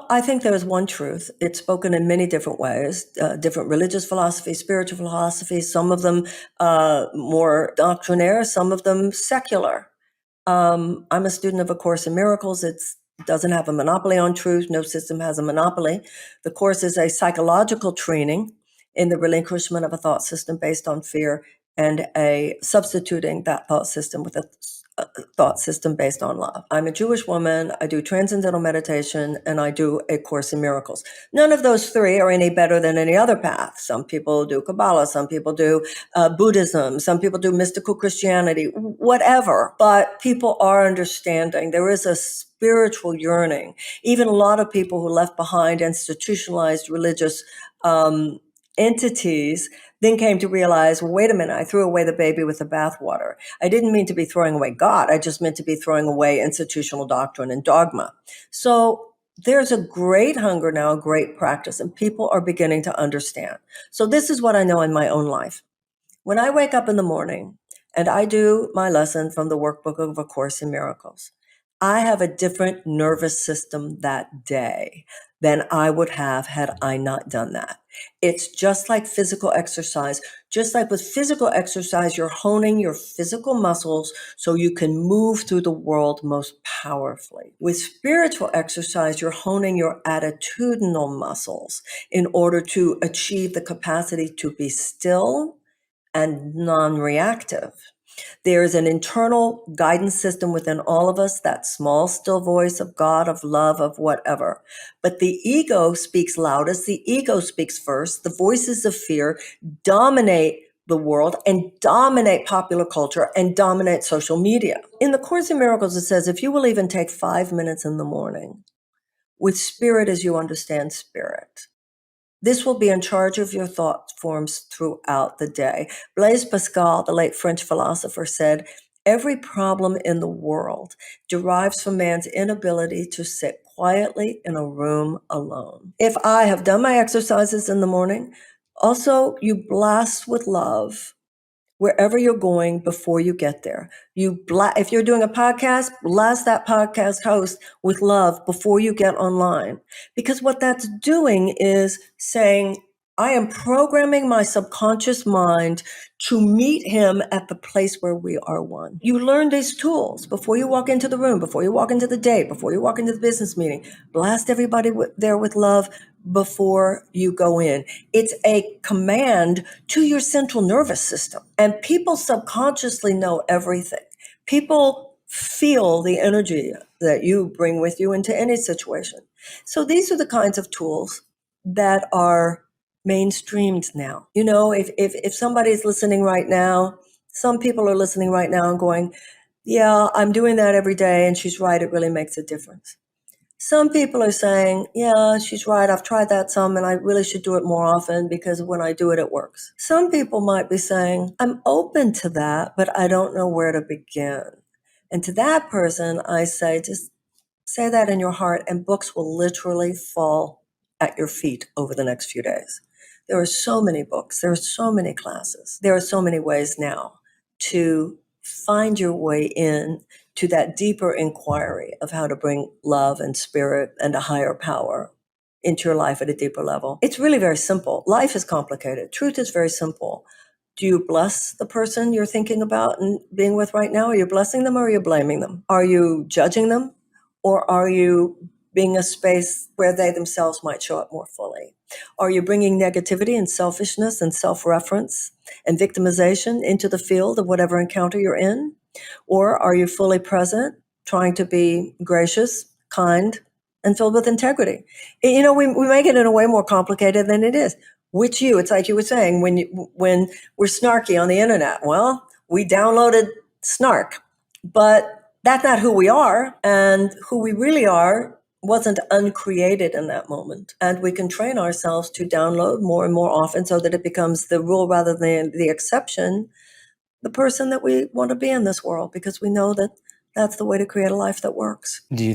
I think there is one truth. It's spoken in many different ways, different religious philosophies, spiritual philosophies, some of them more doctrinaire, some of them secular. I'm a student of A Course in Miracles. It doesn't have a monopoly on truth. No system has a monopoly. The Course is a psychological training in the relinquishment of a thought system based on fear and a substituting that thought system with a thought system based on love. I'm a Jewish woman. I do transcendental meditation, and I do A Course in Miracles. None of those three are any better than any other path. Some people do Kabbalah, some people do Buddhism, some people do mystical Christianity, whatever. But people are understanding. There is a spiritual yearning. Even a lot of people who left behind institutionalized religious entities then came to realize, well, wait a minute, I threw away the baby with the bathwater. I didn't mean to be throwing away God. I just meant to be throwing away institutional doctrine and dogma. So there's a great hunger now, a great practice, and people are beginning to understand. So this is what I know in my own life. When I wake up in the morning and I do my lesson from the workbook of A Course in Miracles, I have a different nervous system that day than I would have had I not done that. It's just like physical exercise. Just like with physical exercise, you're honing your physical muscles so you can move through the world most powerfully. With spiritual exercise, you're honing your attitudinal muscles in order to achieve the capacity to be still and non-reactive. There is an internal guidance system within all of us, that small, still voice of God, of love, of whatever. But the ego speaks loudest. The ego speaks first. The voices of fear dominate the world and dominate popular culture and dominate social media. In the Course in Miracles, it says, if you will even take 5 minutes in the morning with spirit as you understand spirit, this will be in charge of your thought forms throughout the day. Blaise Pascal, the late French philosopher, said, every problem in the world derives from man's inability to sit quietly in a room alone. If I have done my exercises in the morning, also you blast with love wherever you're going before you get there. If you're doing a podcast, blast that podcast host with love before you get online. Because what that's doing is saying, I am programming my subconscious mind to meet him at the place where we are one. You learn these tools before you walk into the room, before you walk into the date, before you walk into the business meeting. Blast everybody there with love before you go in. It's a command to your central nervous system. And people subconsciously know everything. People feel the energy that you bring with you into any situation. So these are the kinds of tools that are mainstreamed now. You know, if somebody's listening right now, some people are listening right now and going, yeah, I'm doing that every day, and she's right, it really makes a difference. Some people are saying, yeah, she's right, I've tried that some, and I really should do it more often because when I do it, it works. Some people might be saying, I'm open to that, but I don't know where to begin. And to that person, I say, just say that in your heart, and books will literally fall at your feet over the next few days. There are so many books. There are so many classes. There are so many ways now to find your way in to that deeper inquiry of how to bring love and spirit and a higher power into your life at a deeper level. It's really very simple. Life is complicated. Truth is very simple. Do you bless the person you're thinking about and being with right now? Are you blessing them or are you blaming them? Are you judging them or are you being a space where they themselves might show up more fully? Are you bringing negativity and selfishness and self-reference and victimization into the field of whatever encounter you're in? Or are you fully present, trying to be gracious, kind, and filled with integrity? You know, we make it in a way more complicated than it is. Which you? It's like you were saying, when we're snarky on the internet. Well, we downloaded snark, but that's not who we are. And who we really are wasn't uncreated in that moment. And we can train ourselves to download more and more often so that it becomes the rule rather than the exception, the person that we want to be in this world, because we know that that's the way to create a life that works. Do you